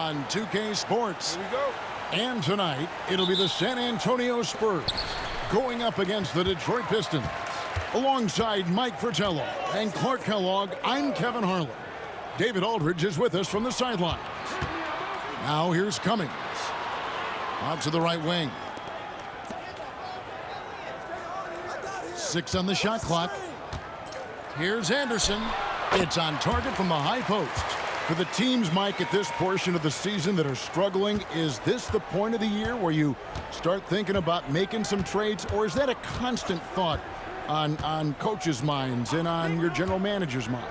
on 2K Sports. Here we go. And tonight, it'll be the San Antonio Spurs going up against the Detroit Pistons. Alongside Mike Fratello and Clark Kellogg, I'm Kevin Harlan. David Aldridge is with us from the sidelines. Now here's Cummings. Out to the right wing. 6 on the shot clock. Here's Anderson. It's on target from the high post. For the teams, Mike, at this portion of the season that are struggling, is this the point of the year where you start thinking about making some trades, or is that a constant thought on coaches' minds and on your general manager's mind?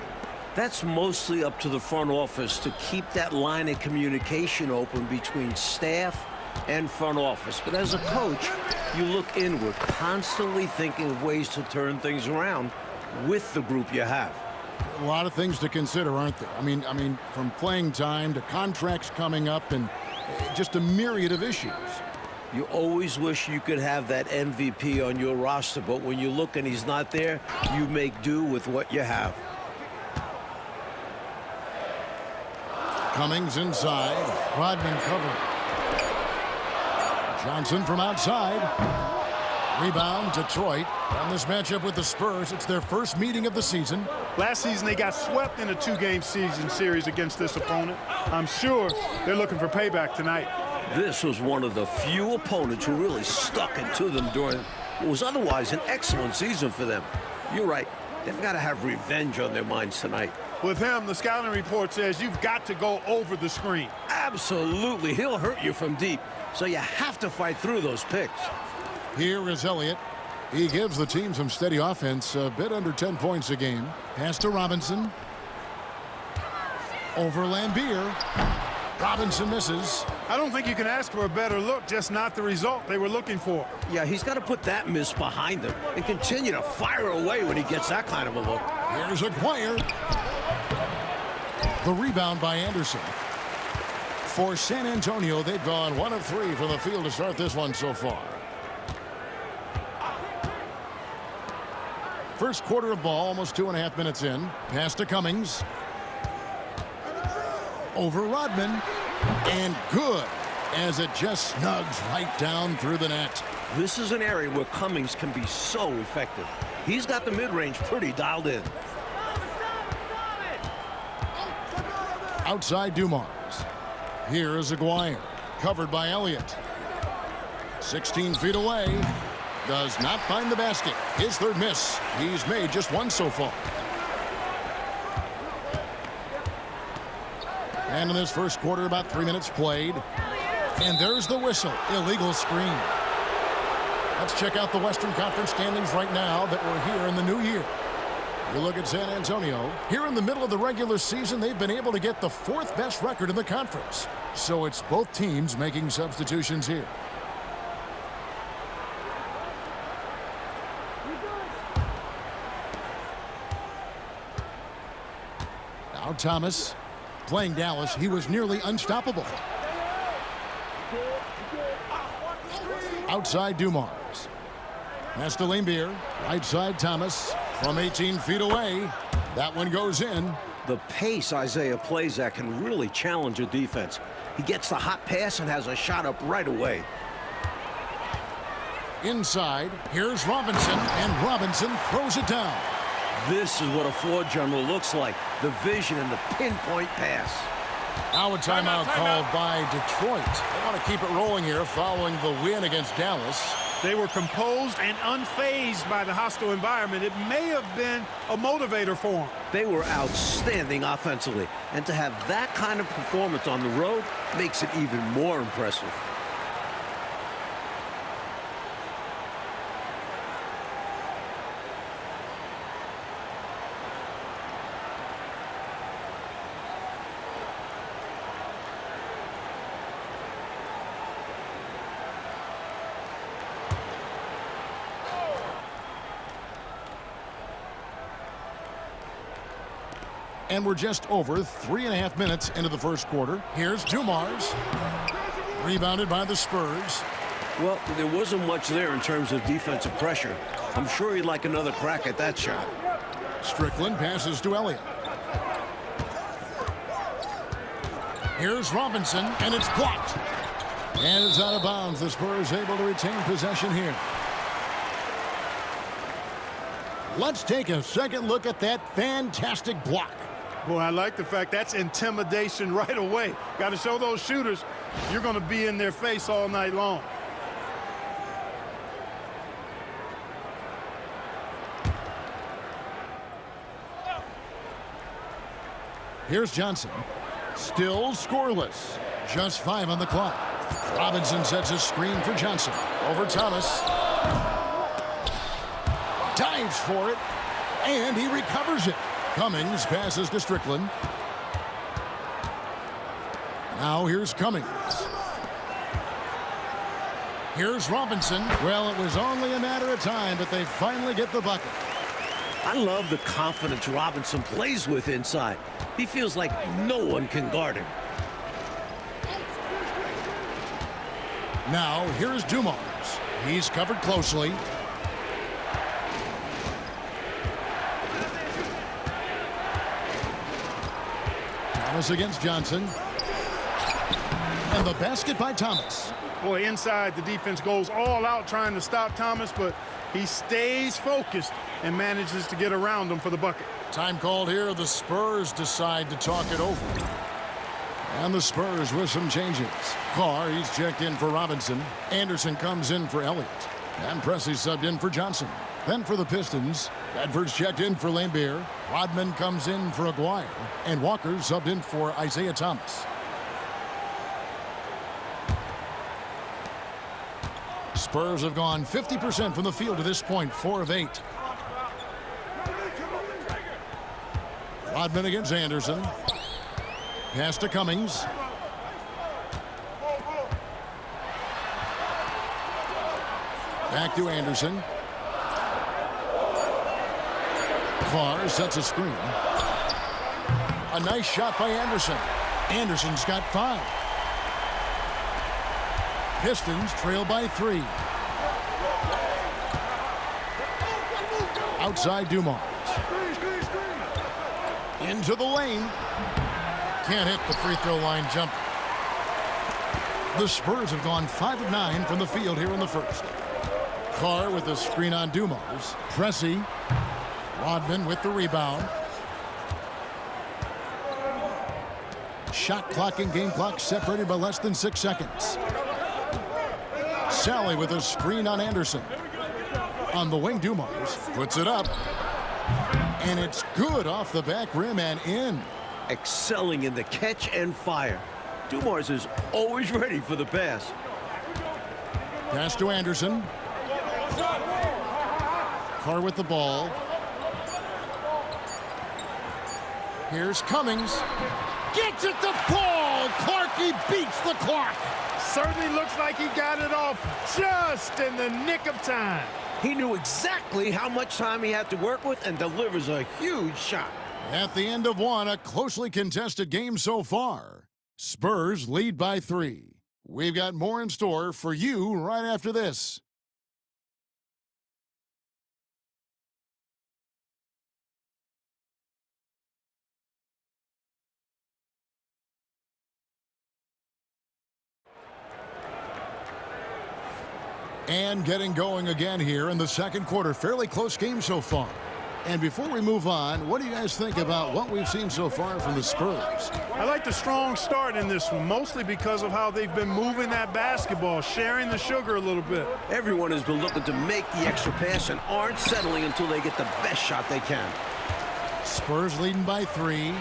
That's mostly up to the front office to keep that line of communication open between staff and front office. But as a coach, you look inward, constantly thinking of ways to turn things around with the group you have. A lot of things to consider, aren't there? I mean, from playing time to contracts coming up and just a myriad of issues. You always wish you could have that MVP on your roster, but when you look and he's not there, you make do with what you have. Cummings inside. Rodman covered. Johnson from outside. Rebound, Detroit. On this matchup with the Spurs, it's their first meeting of the season. Last season, they got swept in a 2-game season series against this opponent. I'm sure they're looking for payback tonight. This was one of the few opponents who really stuck it to them during what was otherwise an excellent season for them. You're right. They've got to have revenge on their minds tonight. With him, the scouting report says you've got to go over the screen. Absolutely. He'll hurt you from deep, so you have to fight through those picks. Here is Elliott. He gives the team some steady offense, a bit under 10 points a game. Pass to Robinson. Over Lambeer. Robinson misses. I don't think you can ask for a better look, just not the result they were looking for. Yeah, he's got to put that miss behind him and continue to fire away when he gets that kind of a look. Here's Aguirre. The rebound by Anderson. For San Antonio, they've gone 1 of 3 from the field to start this one so far. First quarter of ball, almost 2.5 minutes in. Pass to Cummings. Over Rodman. And good, as it just snugs right down through the net. This is an area where Cummings can be so effective. He's got the mid-range pretty dialed in. Outside Dumars. Here is Aguirre. Covered by Elliott. 16 feet away. Does not find the basket. His third miss. He's made just 1 so far. And in this first quarter, about 3 minutes played. And there's the whistle. Illegal screen. Let's check out the Western Conference standings right now that we're here in the new year. You look at San Antonio. Here in the middle of the regular season, they've been able to get the 4th best record in the conference. So it's both teams making substitutions here. Now Thomas. Playing Dallas, he was nearly unstoppable. Outside Dumars. Pass to Lambeer. Right side Thomas. From 18 feet away. That one goes in. The pace Isaiah plays at can really challenge a defense. He gets the hot pass and has a shot up right away. Inside, here's Robinson, and Robinson throws it down. This is what a floor general looks like. The vision and the pinpoint pass. Now a timeout called by Detroit. They want to keep it rolling here following the win against Dallas. They were composed and unfazed by the hostile environment. It may have been a motivator for them. They were outstanding offensively. And to have that kind of performance on the road makes it even more impressive. And we're just over 3.5 minutes into the first quarter. Here's Dumars. Rebounded by the Spurs. Well, there wasn't much there in terms of defensive pressure. I'm sure he'd like another crack at that shot. Strickland passes to Elliott. Here's Robinson, and it's blocked. And it's out of bounds. The Spurs able to retain possession here. Let's take a second look at that fantastic block. Boy, I like the fact that's intimidation right away. Got to show those shooters you're going to be in their face all night long. Here's Johnson. Still scoreless. Just 5 on the clock. Robinson sets a screen for Johnson. Over Thomas. Dives for it. And he recovers it. Cummings passes to Strickland. Now here's Cummings. Here's Robinson. Well, it was only a matter of time, but they finally get the bucket. I love the confidence Robinson plays with inside. He feels like no one can guard him. Now, here's Dumars. He's covered closely. Thomas against Johnson. And the basket by Thomas. Boy, inside, the defense goes all out trying to stop Thomas, but he stays focused and manages to get around him for the bucket. Time called here. The Spurs decide to talk it over. And the Spurs with some changes. Carr, he's checked in for Robinson. Anderson comes in for Elliott. And Pressey subbed in for Johnson. Then for the Pistons, Bedford's checked in for Lambeer. Rodman comes in for Aguirre. And Walker subbed in for Isaiah Thomas. Spurs have gone 50% from the field to this point, 4 of 8. Rodman against Anderson. Pass to Cummings. Back to Anderson. Carr sets a screen. A nice shot by Anderson. Anderson's got 5. Pistons trail by 3. Outside Dumars. Into the lane. Can't hit the free throw line jumper. The Spurs have gone 5 of 9 from the field here in the first. Carr with the screen on Dumars. Pressey. Rodman with the rebound. Shot clock and game clock separated by less than 6 seconds. Sally with a screen on Anderson. On the wing, Dumars puts it up. And it's good off the back rim and in. Excelling in the catch and fire. Dumars is always ready for the pass. Pass to Anderson. Carr with the ball. Here's Cummings. Gets it to fall. Clarkey beats the clock. Certainly looks like he got it off just in the nick of time. He knew exactly how much time he had to work with and delivers a huge shot. At the end of one, a closely contested game so far. Spurs lead by 3. We've got more in store for you right after this. And getting going again here in the second quarter. Fairly close game so far. And before we move on, what do you guys think about what we've seen so far from the Spurs? I like the strong start in this one, mostly because of how they've been moving that basketball, sharing the sugar a little bit. Everyone has been looking to make the extra pass and aren't settling until they get the best shot they can. Spurs leading by 3.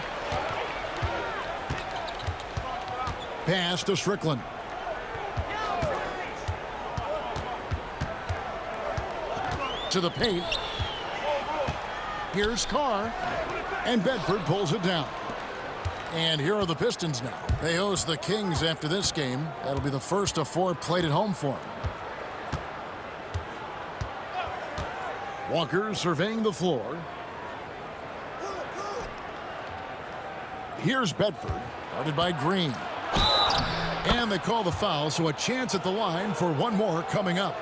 Pass to Strickland. To the paint. Here's Carr. And Bedford pulls it down. And here are the Pistons now. They host the Kings after this game. That'll be the first of 4 played at home for them. Walker surveying the floor. Here's Bedford, guarded by Green. And they call the foul, so a chance at the line for one more coming up.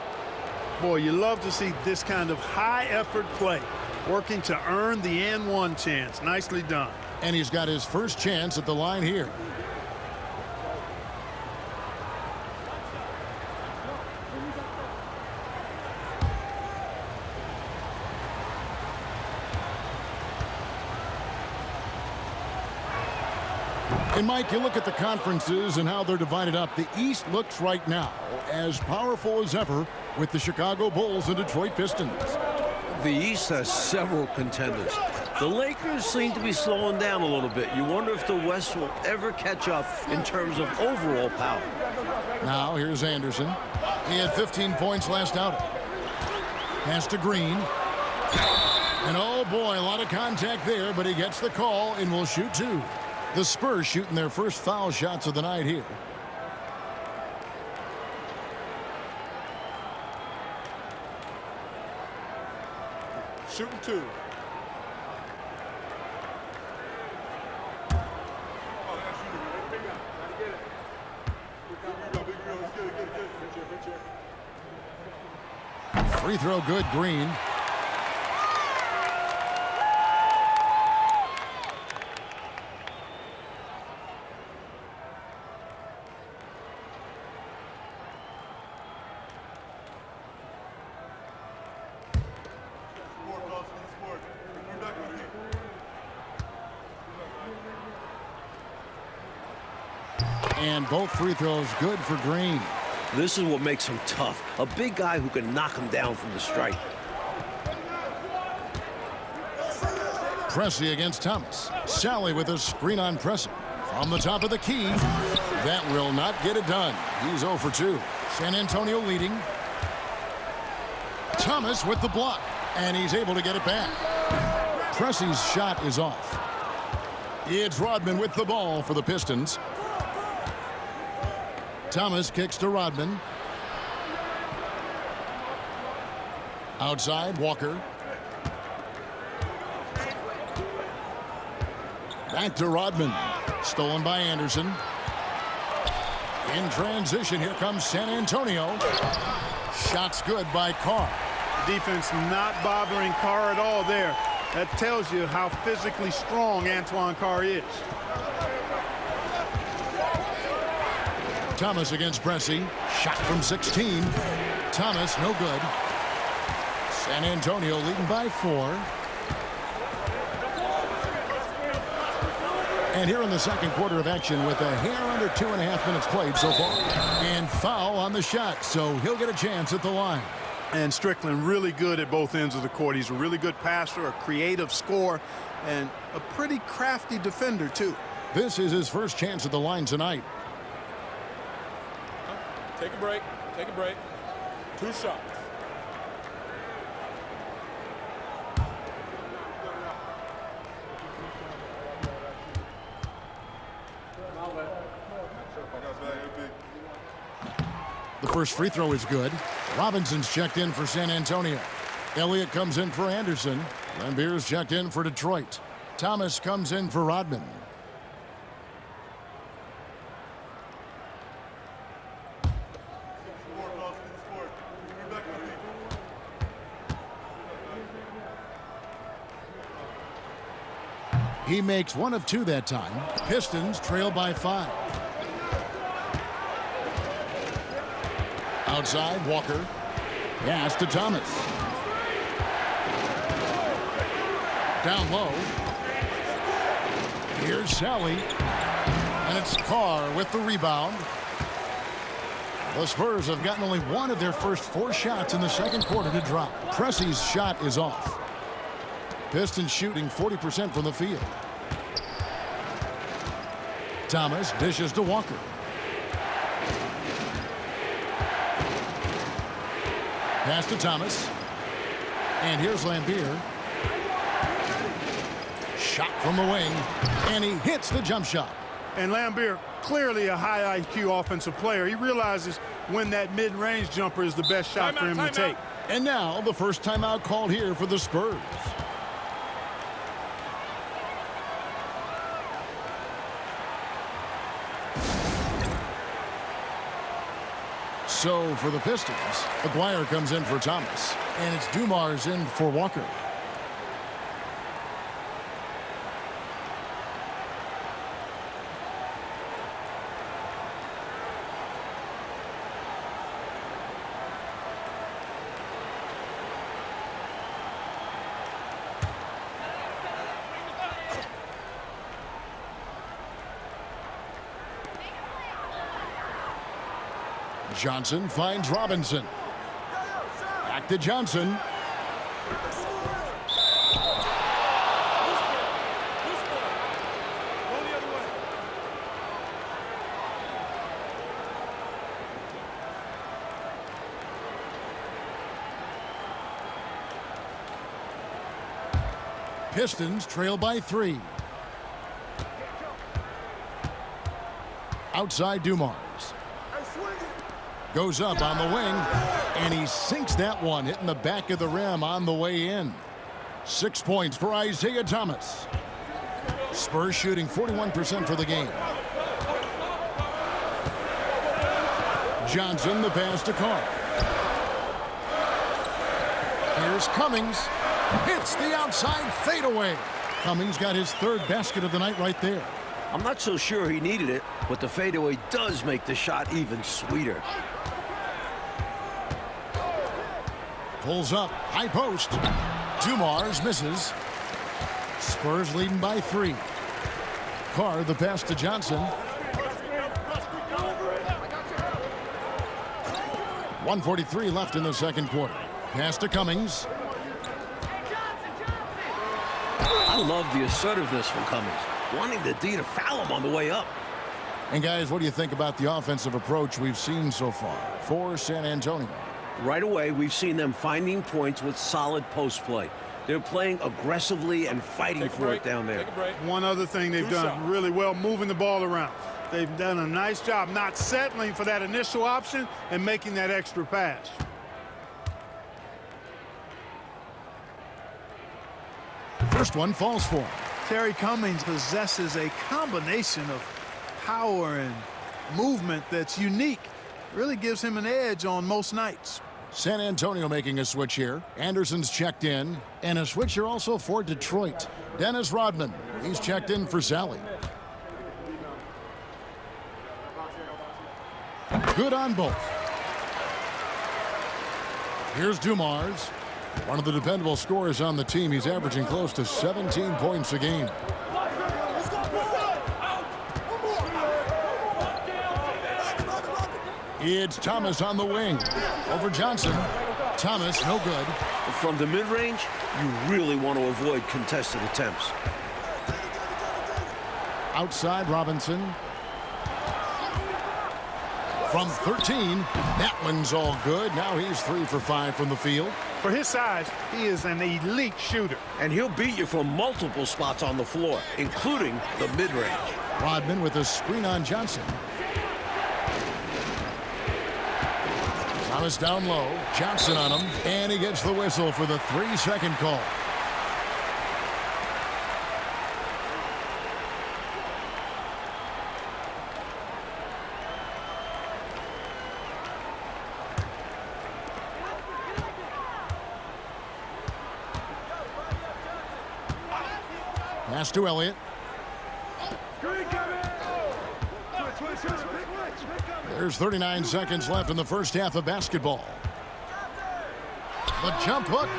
Boy, you love to see this kind of high-effort play, working to earn the and one chance. Nicely done. And he's got his first chance at the line here. And, Mike, you look at the conferences and how they're divided up. The East looks right now as powerful as ever with the Chicago Bulls and Detroit Pistons. The East has several contenders. The Lakers seem to be slowing down a little bit. You wonder if the West will ever catch up in terms of overall power. Now, here's Anderson. He had 15 points last outing. Pass to Green. And, oh, boy, a lot of contact there, but he gets the call and will shoot two. The Spurs shooting their first foul shots of the night here. Shooting two. Free throw good, Green. And both free throws good for Green. This is what makes him tough. A big guy who can knock him down from the stripe. Pressey against Thomas. Sally with a screen on Pressey. From the top of the key. That will not get it done. He's 0 for 2. San Antonio leading. Thomas with the block. And he's able to get it back. Pressey's shot is off. It's Rodman with the ball for the Pistons. Thomas kicks to Rodman. Outside, Walker. Back to Rodman. Stolen by Anderson. In transition, here comes San Antonio. Shots good by Carr. Defense not bothering Carr at all there. That tells you how physically strong Antoine Carr is. Thomas against Pressey. Shot from 16. Thomas, no good. San Antonio leading by 4. And here in the second quarter of action with a hair under 2.5 minutes played so far. And foul on the shot, so he'll get a chance at the line. And Strickland really good at both ends of the court. He's a really good passer, a creative scorer, and a pretty crafty defender, too. This is his first chance at the line tonight. Take a break. Take a break. 2 shots. The first free throw is good. Robinson's checked in for San Antonio. Elliott comes in for Anderson. Lambier's checked in for Detroit. Thomas comes in for Rodman. He makes 1 of 2 that time. Pistons trail by 5. Outside, Walker. Pass to Thomas. Down low. Here's Sally. And it's Carr with the rebound. The Spurs have gotten only 1 of their first 4 shots in the second quarter to drop. Pressey's shot is off. Pistons shooting 40% from the field. Thomas dishes to Walker. Pass to Thomas. And here's Lambier. Shot from the wing. And he hits the jump shot. And Lambier, clearly a high IQ offensive player. He realizes when that mid-range jumper is the best shot for him to take. And now the first timeout called here for the Spurs. So for the Pistons, Aguirre comes in for Thomas, and it's Dumars in for Walker. Johnson finds Robinson. Back to Johnson. Pistons trail by 3. Outside Dumars. Goes up on the wing, and he sinks that one, hitting the back of the rim on the way in. 6 points for Isaiah Thomas. Spurs shooting 41% for the game. Johnson, the pass to Carr. Here's Cummings. Hits the outside fadeaway. Cummings got his 3rd basket of the night right there. I'm not so sure he needed it, but the fadeaway does make the shot even sweeter. Pulls up, high post. Dumars misses. Spurs leading by 3. Carr, the pass to Johnson. 1:43 left in the second quarter. Pass to Cummings. I love the assertiveness from Cummings, wanting the D to foul him on the way up. And guys, what do you think about the offensive approach we've seen so far for San Antonio? Right away, we've seen them finding points with solid post play. They're playing aggressively and fighting for it down there. One other thing they've done really well, moving the ball around. They've done a nice job not settling for that initial option and making that extra pass. First one falls for him. Terry Cummings possesses a combination of power and movement that's unique. Really gives him an edge on most nights. San Antonio making a switch here. Anderson's checked in. And a switch here also for Detroit. Dennis Rodman. He's checked in for Sally. Good on both. Here's Dumars. One of the dependable scorers on the team. He's averaging close to 17 points a game. It's Thomas on the wing. Over Johnson. Thomas, no good. From the mid-range, you really want to avoid contested attempts. Outside Robinson. From 13, that one's all good. Now he's 3 for 5 from the field. For his size, he is an elite shooter. And he'll beat you from multiple spots on the floor, including the mid-range. Rodman with a screen on Johnson. Thomas down low. Johnson on him. And he gets the whistle for the 3-second call. Pass to Elliott. There's 39 seconds left in the first half of basketball. The jump hook.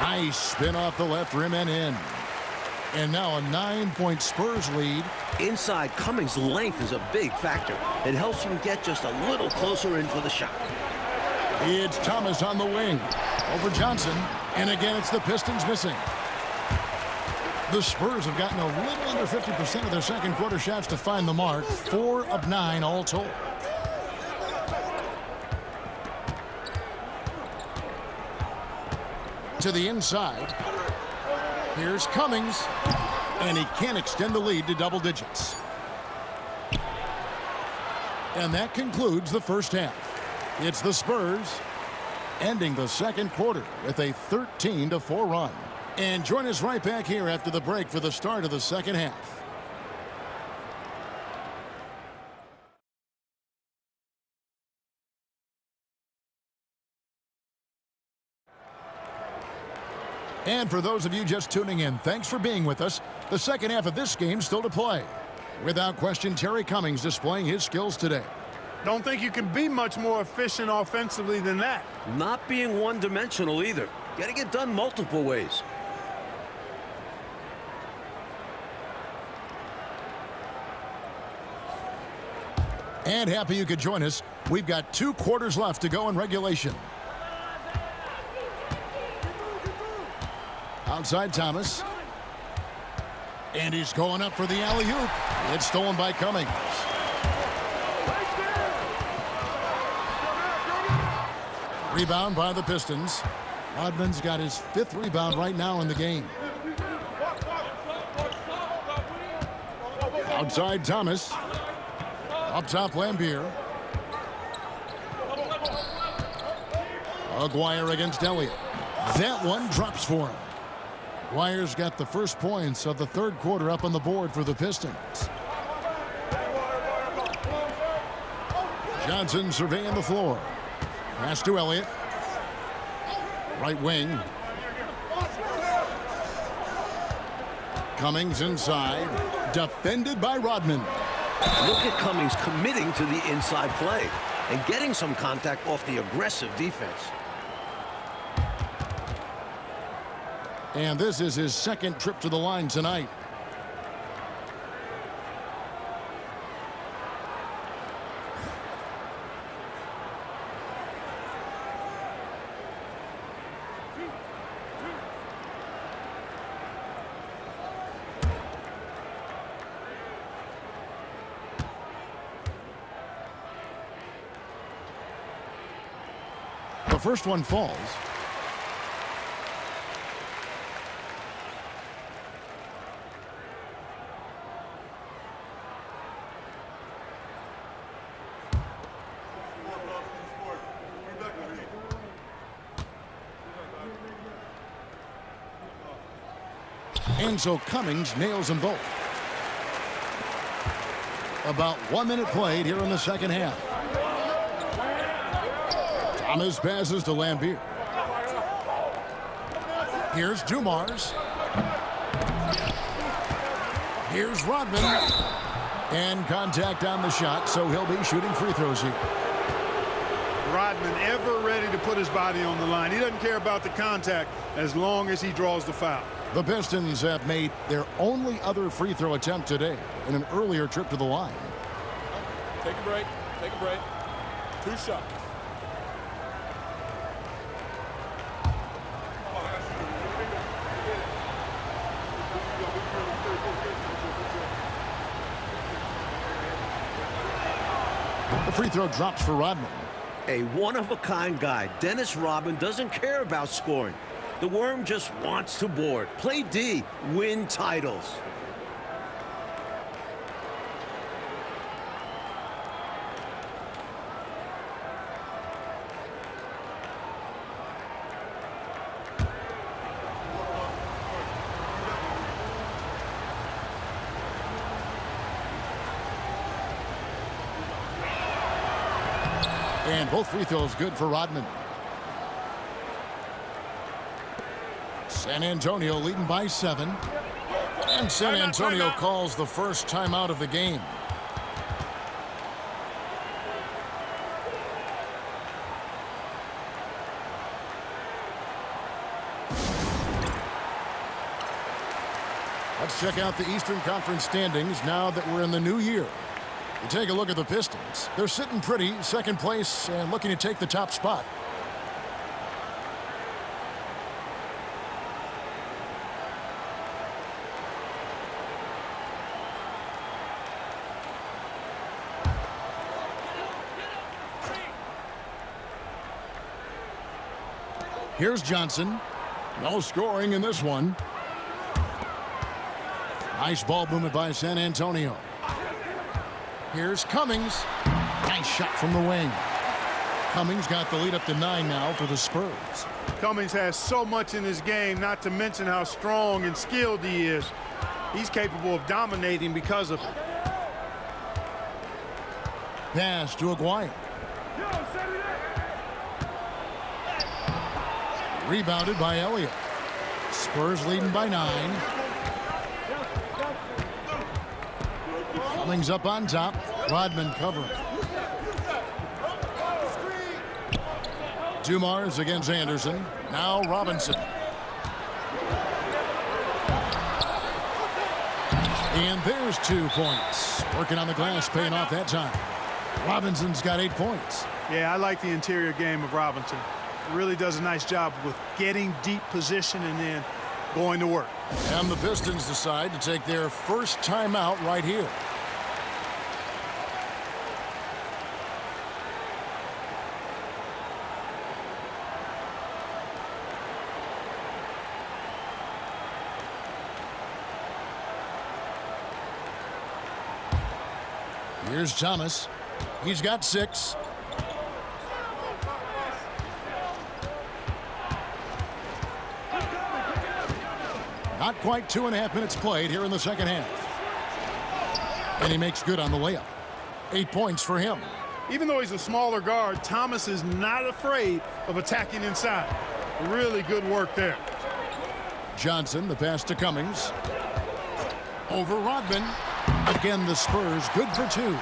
Nice spin off the left rim and in. And now a 9-point Spurs lead. Inside, Cummings' length is a big factor. It helps him get just a little closer in for the shot. It's Thomas on the wing. Over Johnson. And again, it's the Pistons missing. The Spurs have gotten a little under 50% of their second quarter shots to find the mark. 4 of 9 all told. To the inside. Here's Cummings. And he can't extend the lead to double digits. And that concludes the first half. It's the Spurs ending the second quarter with a 13-4 run. And join us right back here after the break for the start of the second half. And for those of you just tuning in, thanks for being with us. The second half of this game still to play. Without question, Terry Cummings displaying his skills today. Don't think you can be much more efficient offensively than that. Not being one-dimensional either. Got to get done multiple ways. And happy you could join us. We've got 2 quarters left to go in regulation. Outside Thomas. And he's going up for the alley-oop. It's stolen by Cummings. Rebound by the Pistons. Rodman's got his 5th rebound right now in the game. Outside Thomas. Up top Lambier. Aguirre against Elliott. That one drops for him. Aguirre's got the first points of the 3rd quarter up on the board for the Pistons. Johnson surveying the floor. Pass to Elliott. Right wing. Cummings inside. Defended by Rodman. Look at Cummings committing to the inside play and getting some contact off the aggressive defense. And this is his 2nd trip to the line tonight. The first one falls. And so Cummings nails them both. About 1 minute played here in the 2nd half. Thomas passes to Lambier. Here's Dumars. Here's Rodman. And contact on the shot, so he'll be shooting free throws here. Rodman ever ready to put his body on the line. He doesn't care about the contact as long as he draws the foul. The Pistons have made their only other free throw attempt today in an earlier trip to the line. Take a break. Take a break. 2 shots. The free throw drops for Rodman. A one-of-a-kind guy. Dennis Rodman doesn't care about scoring. The Worm just wants to board. Play D. Win titles. And both free throws good for Rodman. San Antonio leading by 7. And San Antonio calls the first timeout of the game. Let's check out the Eastern Conference standings now that we're in the new year. You take a look at the Pistons. They're sitting pretty, 2nd place, and looking to take the top spot. Here's Johnson. No scoring in this one. Nice ball movement by San Antonio. Here's Cummings. Nice shot from the wing. Cummings got the lead up to 9 now for the Spurs. Cummings has so much in his game, not to mention how strong and skilled he is. He's capable of dominating because of it. Pass to Aguirre. Rebounded by Elliott. Spurs leading by 9. Cummings up on top. Rodman covering. Dumars against Anderson. Now Robinson. And there's 2 points. Working on the glass, paying off that time. Robinson's got 8 points. Yeah, I like the interior game of Robinson. Really does a nice job with getting deep position and then going to work. And the Pistons decide to take their first timeout right here. Here's Thomas. He's got 6. Not quite 2.5 minutes played here in the second half. And he makes good on the layup. 8 points for him. Even though he's a smaller guard, Thomas is not afraid of attacking inside. Really good work there. Johnson, the pass to Cummings. Over Rodman. Again, the Spurs good for 2.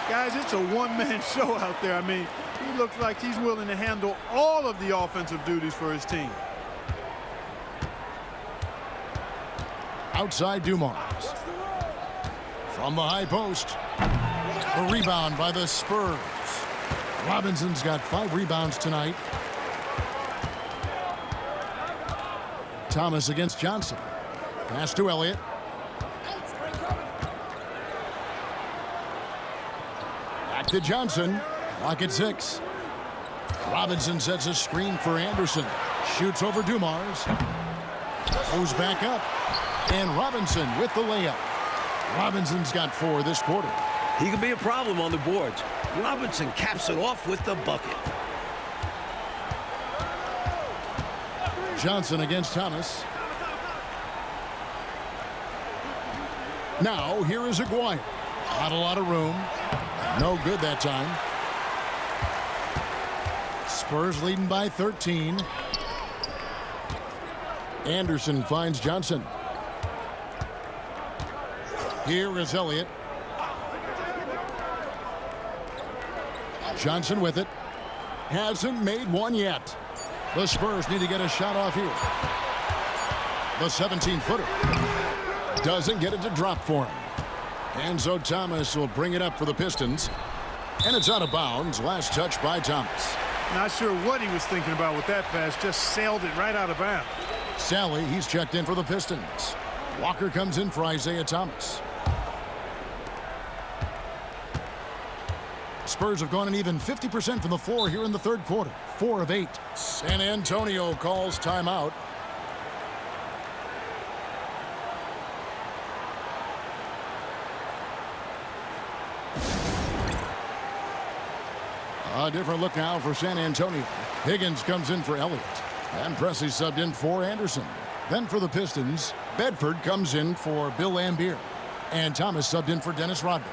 Guys, it's a one-man show out there. I mean, he looks like he's willing to handle all of the offensive duties for his team. Outside Dumars. From the high post. The rebound by the Spurs. Robinson's got 5 rebounds tonight. Thomas against Johnson. Pass to Elliott. Back to Johnson. Clock at 6. Robinson sets a screen for Anderson. Shoots over Dumars. Goes back up. And Robinson with the layup. Robinson's got 4 this quarter. He can be a problem on the boards. Robinson caps it off with the bucket. Johnson against Thomas. Now here is Aguirre. Not a lot of room. No good that time. Spurs leading by 13. Anderson finds Johnson. Here is Elliott. Johnson with it. Hasn't made one yet. The Spurs need to get a shot off here. The 17-footer doesn't get it to drop for him. And so Thomas will bring it up for the Pistons. And it's out of bounds. Last touch by Thomas. Not sure what he was thinking about with that pass. Just sailed it right out of bounds. Sally, he's checked in for the Pistons. Walker comes in for Isaiah Thomas. Spurs have gone an even 50% from the floor here in the third quarter. 4 of 8. San Antonio calls timeout. A different look now for San Antonio. Higgins comes in for Elliott. And Presley subbed in for Anderson. Then for the Pistons, Bedford comes in for Bill Lambier. And Thomas subbed in for Dennis Rodman.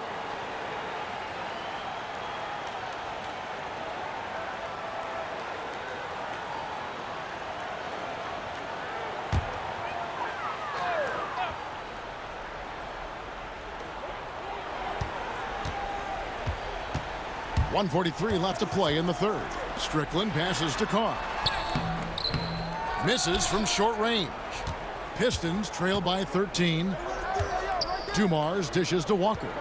.143 left to play in the third. Strickland passes to Carr. Misses from short range. Pistons trail by 13. Dumars dishes to Walker.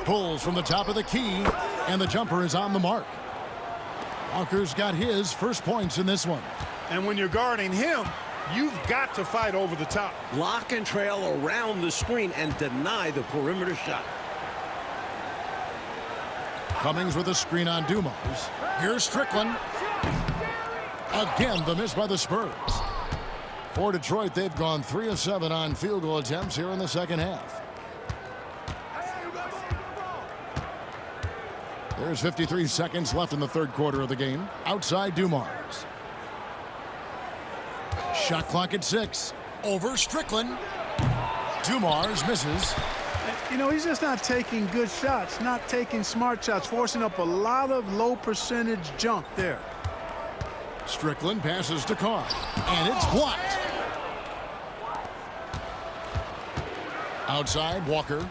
Pulls from the top of the key, and the jumper is on the mark. Walker's got his first points in this one. And when you're guarding him, you've got to fight over the top. Lock and trail around the screen and deny the perimeter shot. Cummings with a screen on Dumars. Here's Strickland. Again, the miss by the Spurs. For Detroit, they've gone 3 of 7 on field goal attempts here in the second half. There's 53 seconds left in the third quarter of the game. Outside Dumars. Shot clock at 6. Over Strickland. Dumars misses. You know, he's just not taking good shots, not taking smart shots, forcing up a lot of low percentage junk there. Strickland passes to Carr, and it's blocked. Outside, Walker.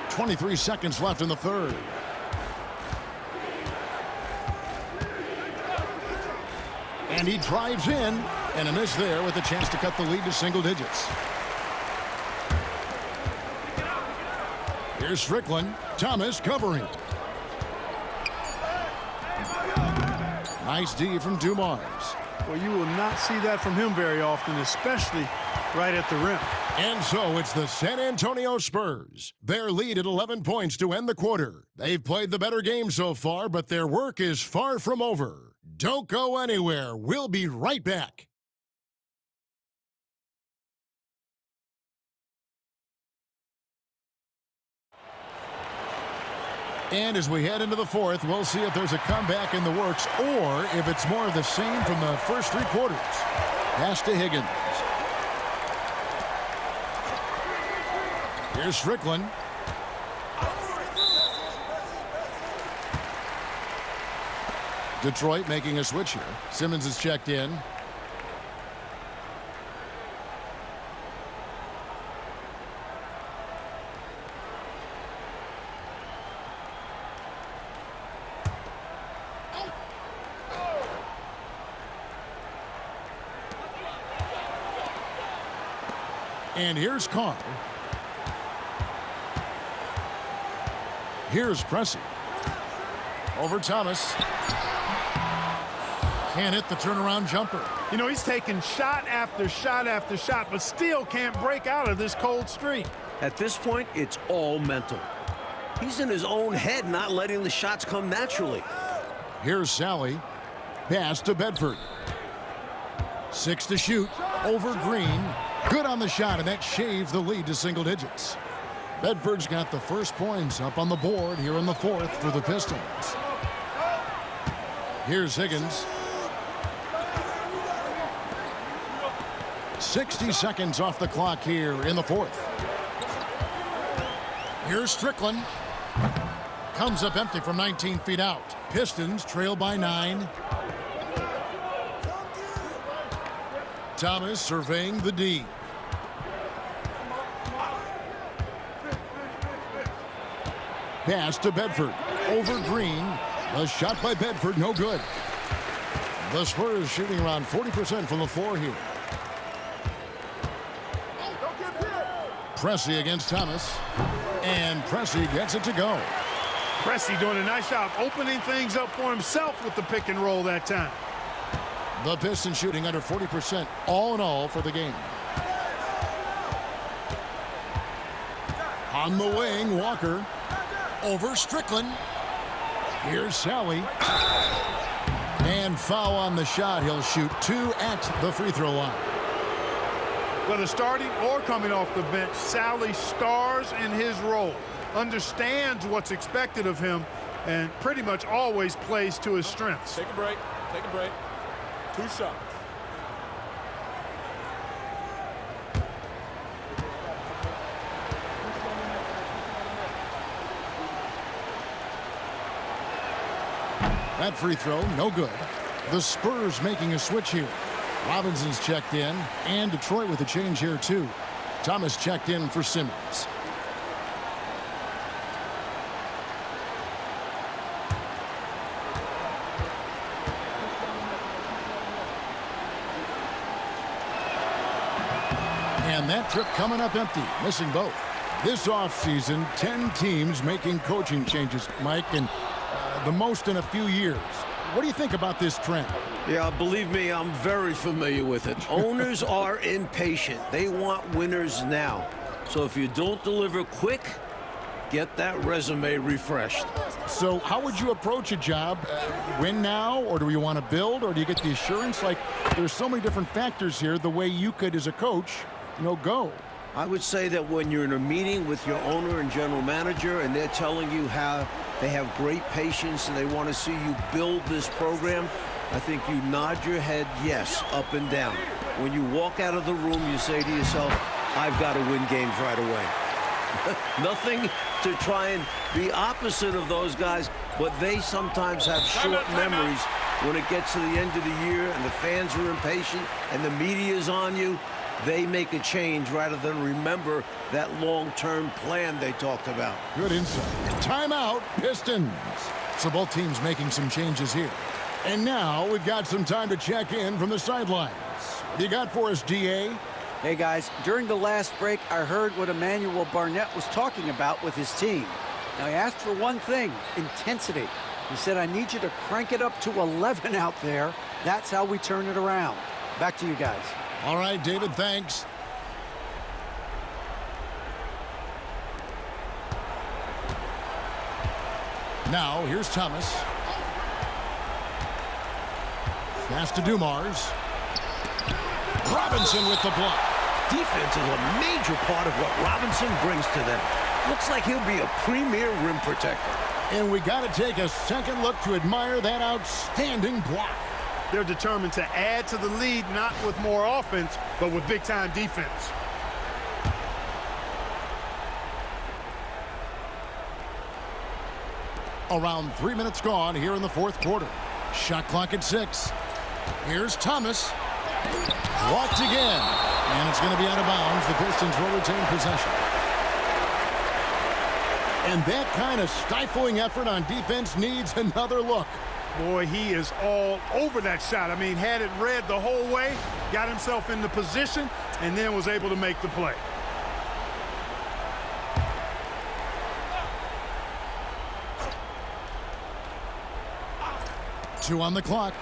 23 seconds left in the third. And he drives in, And a miss there with a chance to cut the lead to single digits. Here's Strickland. Thomas covering. Nice D from Dumars. Well, you will not see that from him very often, especially right at the rim. And so it's the San Antonio Spurs. Their lead at 11 points to end the quarter. They've played the better game so far, but their work is far from over. Don't go anywhere. We'll be right back. And as we head into the fourth, we'll see if there's a comeback in the works or if it's more of the same from the first three quarters. Pass to Higgins. Here's Strickland. Detroit making a switch here. Simmons is checked in. And here's Carr. Here's Pressey. Over Thomas. Can't hit the turnaround jumper. You know, he's taking shot after shot after shot, but still can't break out of this cold streak. At this point, it's all mental. He's in his own head, not letting the shots come naturally. Here's Sally. Pass to Bedford. 6 to shoot. Over Green. Good on the shot, and that shaves the lead to single digits. Bedford's got the first points up on the board here in the fourth for the Pistons. Here's Higgins. 60 seconds off the clock here in the fourth. Here's Strickland. Comes up empty from 19 feet out. Pistons trail by 9. Thomas surveying the D. Pass to Bedford. Over Green. The shot by Bedford, no good. The Spurs shooting around 40% from the floor here. Pressey against Thomas. And Pressey gets it to go. Pressey doing a nice job opening things up for himself with the pick and roll that time. The Pistons shooting under 40% all in all for the game. On the wing, Walker. Over Strickland. Here's Sally. And foul on the shot. He'll shoot 2 at the free throw line. Whether starting or coming off the bench, Sally stars in his role, understands what's expected of him, and pretty much always plays to his strengths. Take a break. Take a break. 2 shots. That free throw, no good. The Spurs making a switch here. Robinson's checked in, and Detroit with a change here too. Thomas checked in for Simmons. And that trip coming up empty, missing both. This offseason, 10 teams making coaching changes, Mike, and the most in a few years. What do you think about this trend? Yeah, believe me, I'm very familiar with it. Owners are impatient. They want winners now. So if you don't deliver quick, get that resume refreshed. So how would you approach a job? Win now, or do you want to build, or do you get the assurance? Like, there's so many different factors here, the way you could, as a coach, go. I would say that when you're in a meeting with your owner and general manager and they're telling you how they have great patience and they want to see you build this program, I think you nod your head yes, up and down. When you walk out of the room, you say to yourself, I've got to win games right away. Nothing to try and be opposite of those guys, but they sometimes have short memories when it gets to the end of the year and the fans are impatient and the media's on you. They make a change rather than remember that long-term plan they talked about. Good insight. Timeout, Pistons. So both teams making some changes here. And now we've got some time to check in from the sidelines. You got for us, DA? Hey, guys, during the last break, I heard what Emmanuel Barnett was talking about with his team. Now, he asked for one thing, intensity. He said, I need you to crank it up to 11 out there. That's how we turn it around. Back to you guys. All right, David, thanks. Now, here's Thomas. Pass to Dumars. Robinson with the block. Defense is a major part of what Robinson brings to them. Looks like he'll be a premier rim protector. And we got to take a second look to admire that outstanding block. They're determined to add to the lead, not with more offense, but with big-time defense. Around 3 minutes gone here in the fourth quarter. Shot clock at 6. Here's Thomas. Blocked again. And it's going to be out of bounds. The Pistons will retain possession. And that kind of stifling effort on defense needs another look. Boy, he is all over that shot. I mean, had it read the whole way, got himself in the position, and then was able to make the play. Two on the clock.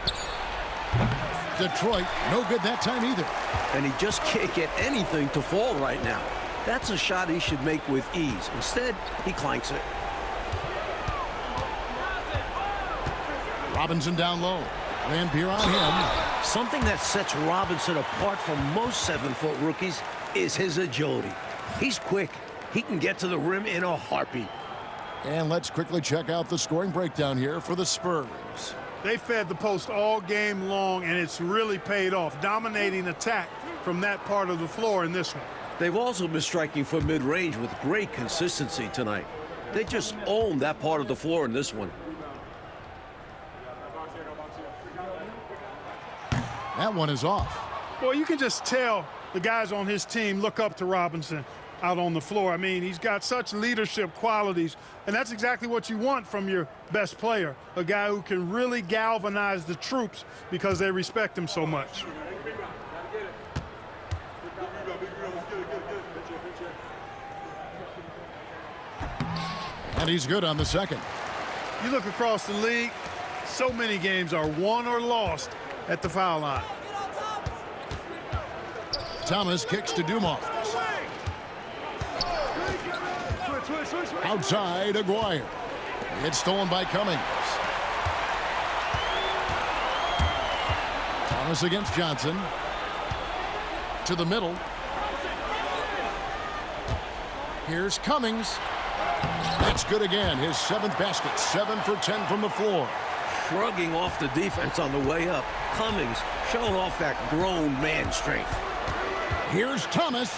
Detroit, no good that time either. And he just can't get anything to fall right now. That's a shot he should make with ease. Instead, he clanks it. Robinson down low. Lampier on him. Something that sets Robinson apart from most 7-foot rookies is his agility. He's quick. He can get to the rim in a heartbeat. And let's quickly check out the scoring breakdown here for the Spurs. They fed the post all game long, and it's really paid off. Dominating attack from that part of the floor in this one. They've also been striking from mid-range with great consistency tonight. They just own that part of the floor in this one. That one is off. Boy, you can just tell the guys on his team look up to Robinson out on the floor. I mean, he's got such leadership qualities, and that's exactly what you want from your best player, a guy who can really galvanize the troops because they respect him so much. And he's good on the second. You look across the league, so many games are won or lost at the foul line. Thomas kicks to Dumars. Outside, Aguirre. It's stolen by Cummings. Thomas against Johnson. To the middle. Here's Cummings. That's good again. His 7th basket. 7 for 10 from the floor. Shrugging off the defense on the way up. Cummings showing off that grown man strength. Here's Thomas.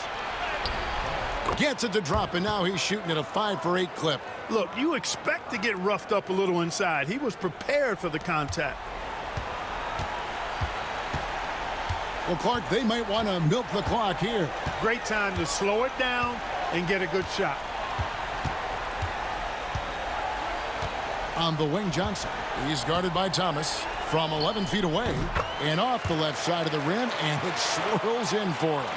Gets it to drop, and now he's shooting at a 5 for 8 clip. Look, you expect to get roughed up a little inside. He was prepared for the contact. Well, Clark, they might want to milk the clock here. Great time to slow it down and get a good shot. On the wing, Johnson. He's guarded by Thomas from 11 feet away and off the left side of the rim, and it swirls in for him.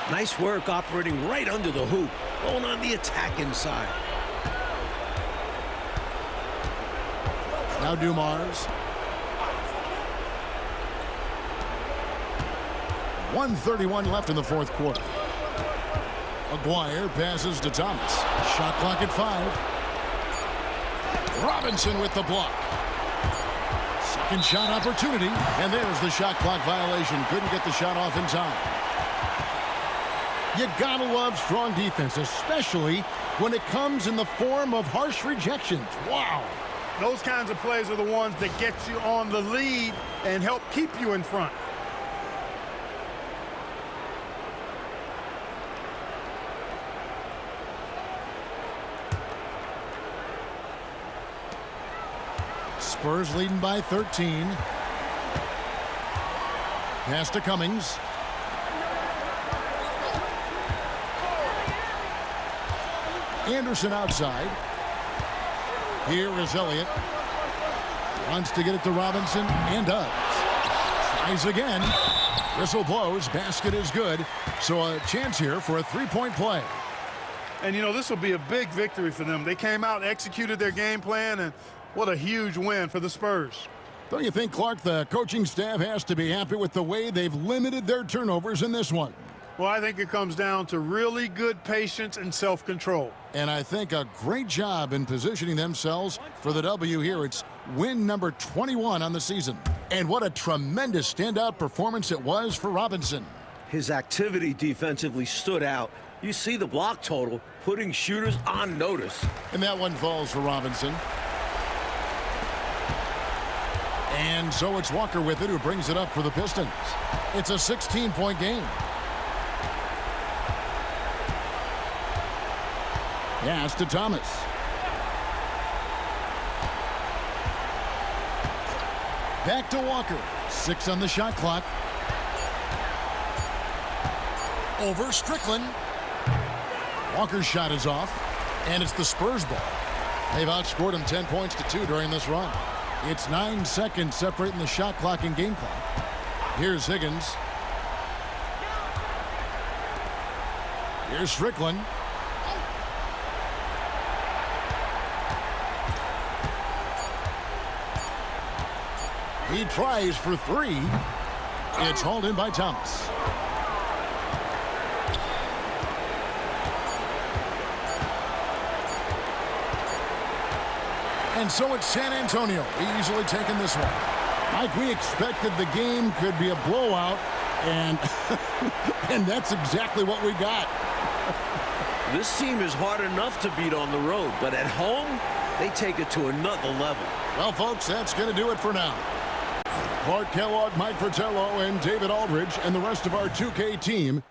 Nice work operating right under the hoop, going on the attack inside. Now Dumars. 1:31 left in the fourth quarter. Aguirre passes to Thomas. Shot clock at 5. Robinson with the block. Second shot opportunity, and there's the shot clock violation. Couldn't get the shot off in time. You gotta love strong defense, especially when it comes in the form of harsh rejections. Wow. Those kinds of plays are the ones that get you on the lead and help keep you in front. Spurs leading by 13. Pass to Cummings. Anderson outside. Here is Elliott. Wants to get it to Robinson and does. Tries again. Whistle blows. Basket is good. So a chance here for a three-point play. And, you know, this will be a big victory for them. They came out, executed their game plan, and what a huge win for the Spurs. Don't you think, Clark, the coaching staff has to be happy with the way they've limited their turnovers in this one? Well, I think it comes down to really good patience and self-control. And I think a great job in positioning themselves for the W here. It's win number 21 on the season. And what a tremendous standout performance it was for Robinson. His activity defensively stood out. You see the block total, putting shooters on notice. And that one falls for Robinson. And so it's Walker with it, who brings it up for the Pistons. It's a 16-point game. Pass to Thomas. Back to Walker. 6 on the shot clock. Over Strickland. Walker's shot is off, and it's the Spurs ball. They've outscored him 10 points to 2 during this run. It's 9 seconds separating the shot clock and game clock. Here's Higgins. Here's Strickland. He tries for 3. It's hauled in by Thomas. And so it's San Antonio easily taking this one. Mike, we expected the game could be a blowout, and and that's exactly what we got. This team is hard enough to beat on the road, but at home, they take it to another level. Well, folks, that's going to do it for now. Clark Kellogg, Mike Fratello, and David Aldridge, and the rest of our 2K team